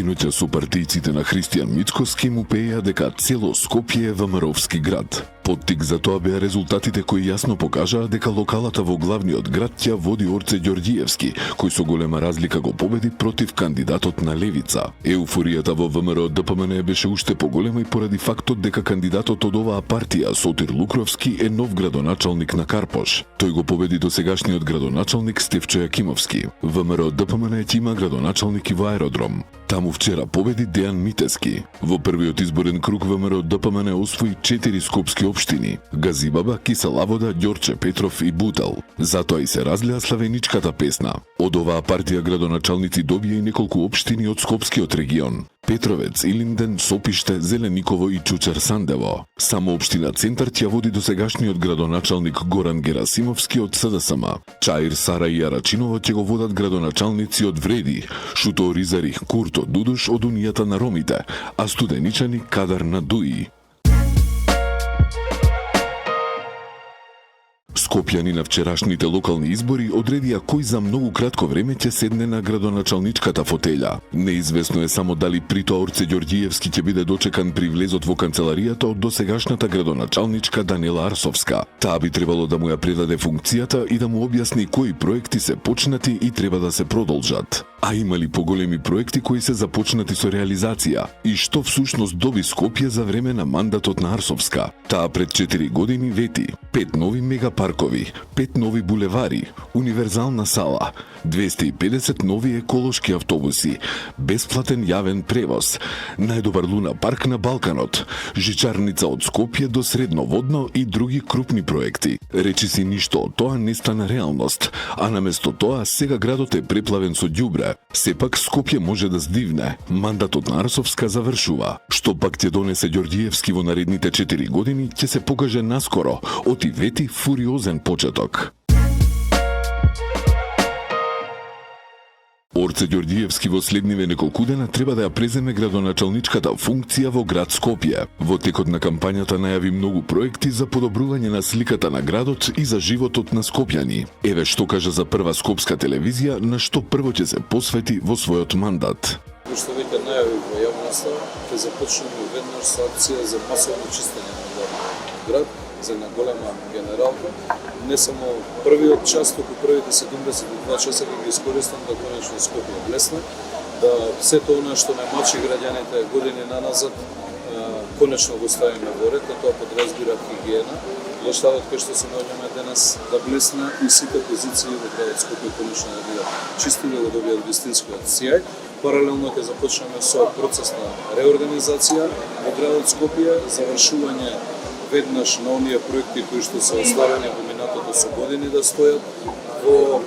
Минуќа со партијците на Христијан Мицкоски му пееа дека цело Скопје е ВМРО-вски град. Поттик за тоа беа резултатите кои јасно покажаа дека локалата во главниот град ќе води Орце Ѓорѓиевски, кој со голема разлика го победи против кандидатот на Левица. Еуфоријата во ВМРО ДПМН беше уште поголема и поради фактот дека кандидатот од оваа партија, Сотир Лукровски, е нов градоначалник на Карпош. Тој го победи досегашниот градоначалник Стефчо Јакимовски. ВМРО ДПМН ќе има градоначалник и во Аеродром. Таму вчера победи Дејан Митески. Во првиот изборен круг ВМРО ДПМН освои 4 скопски општини: Газибаба, Кисела Вода, Ѓорче Петров и Бутел. Затоа и се разлеа славеничката песна. Од оваа партија градоначалници добија и неколку општини од скопскиот регион: Петровец, Илинден, Сопиште, Зелениково и Чучер Сандево. Само општина Центар ќе води досегашниот градоначалник Горан Герасимовски од СДСМ. Чаир, Сара и Арачиново ќе го водат градоначалници од Вреди, Шуто Ризарих, Курто Дудуш од Унијата на ромите, а Студеничани Кадар на Дуи. Скопјани на вчерашните локални избори одредија кој за многу кратко време ќе седне на градоначалничката фотелја. Неизвестно е само дали при тоа Орце Ѓорѓиевски ќе биде дочекан при влезот во канцеларијата од досегашната градоначалничка Данила Арсовска. Таа би требало да му ја предаде функцијата и да му објасни кои проекти се почнати и треба да се продолжат. А има ли поголеми проекти кои се започнати со реализација? И што всушност доби Скопје за време на мандатот на Арсовска? Таа пред 4 години вети 5 нови мегапаркови, 5 нови булевари, универзална сала, 250 нови еколошки автобуси, бесплатен јавен превоз, најдобар луна парк на Балканот, жичарница од Скопје до Средноводно и други крупни проекти. Речиси ништо од тоа не стана реалност, а наместо тоа сега градот е преплавен со ѓубре. Сепак Скопје може да здивне. Мандатот на Арсовска завршува. Што пак ќе донесе Ѓорѓиевски во наредните 4 години ќе се покаже наскоро. Оти вети фуриозен почеток. Орце Ѓорѓиевски во следниве неколку дена треба да ја преземе градоначалничката функција во град Скопје. Во текот на кампањата најави многу проекти за подобрување на сликата на градот и за животот на скопјани. Еве што кажа за прва скопска телевизија на што прво ќе се посвети во својот мандат. Што веќе најави во јавноста, ќе започнеме веднаш со акција за масовно чистење на град, за една голема генералка. Не само првиот час, туку првите 72 часа ќе ги искористам да конечно Скопје блесне, да сето она што не мачи граѓаните години наназад, конечно го ставиме во ред, а тоа подразбира хигиена. Лештавот кој што се наоѓаме денес да блесне и сите позиции во градот Скопје конечно да бидат чисти, да го добијат вистинскиот сјај. Паралелно ќе започнеме со процес на реорганизација во градот Скопје, завршување веднаш на оние проекти кои што се оставени во минатото со години да стојат во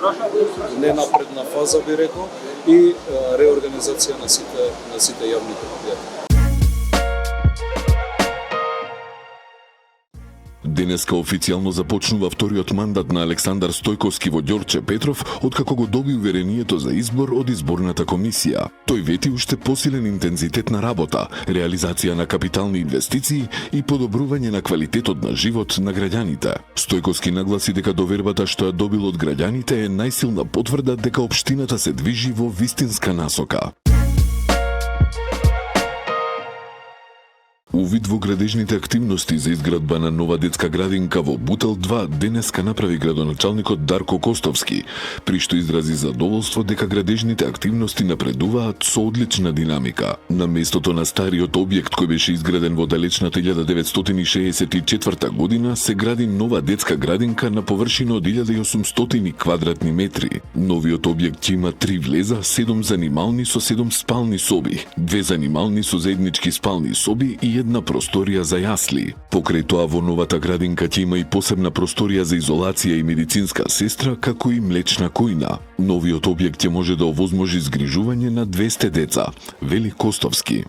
ненапредна фаза, би рекол, и реорганизација на сите јавни предпријатија. Денеска официјално започнува вториот мандат на Александар Стојковски во Ѓорче Петров, откако го доби уверението за избор од изборната комисија. Тој вети уште посилен интензитет на работа, реализација на капитални инвестиции и подобрување на квалитетот на живот на граѓаните. Стојковски нагласи дека довербата што ја добил од граѓаните е најсилна потврда дека општината се движи во вистинска насока. Увид во градежните активности за изградба на нова детска градинка во Бутел 2 денеска направи градоначалникот Дарко Костовски, при што изрази задоволство дека градежните активности напредуваат со одлична динамика. На местото на стариот објект кој беше изграден во далечната 1964 година се гради нова детска градинка на површина од 1800 квадратни метри. Новиот објект ќе има 3 влеза, 7 занимални со 7 спални соби, 2 занимални со заеднички спални соби и една просторија за јасли. Покрај тоа во новата градинка ќе има и посебна просторија за изолација и медицинска сестра, како и млечна којна. Новиот објект ќе може да овозможи згрижување на 200 деца, вели Костовски.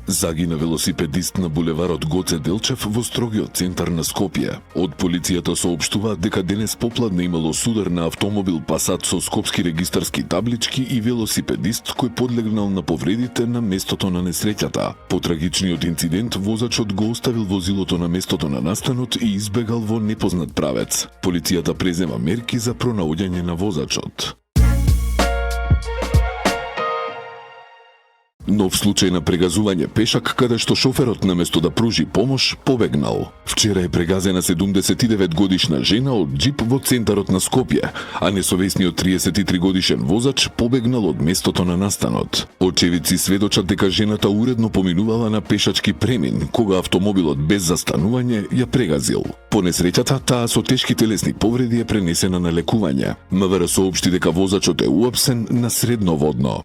Загина велосипедист на булеварот Гоце Делчев во строгиот центар на Скопје. Од полицијата соопштуваат дека денес попладне имало судар на автомобил Пасат со скопски регистарски таблички и велосипедист кој подлегнал на повредите на местото на несреќата. По трагичниот инцидент возачот го оставил возилото на местото на настанот и избегал во непознат правец. Полицијата презема мерки за пронаоѓање на возачот. Нов случај на прегазување пешак, каде што шоферот наместо да пружи помош, побегнал. Вчера е прегазена 79 годишна жена од џип во центарот на Скопје, а несовесниот 33 годишен возач побегнал од местото на настанот. Очевидци сведочат дека жената уредно поминувала на пешачки премин, кога автомобилот без застанување ја прегазил. По несреќата, таа со тешки телесни повреди е пренесена на лекување. МВР соопшти дека возачот е уапсен на средноводно.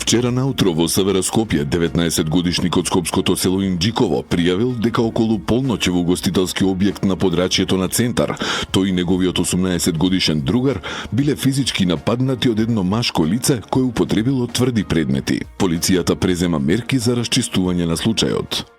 Вчера наутро во СВР Скопје 19-годишник од скопското село Инџиково пријавил дека околу полноќ во угостителски објект на подрачјето на Центар, тој и неговиот 18-годишен другар биле физички нападнати од едно машко лице кое употребило тврди предмети. Полицијата презема мерки за расчистување на случајот.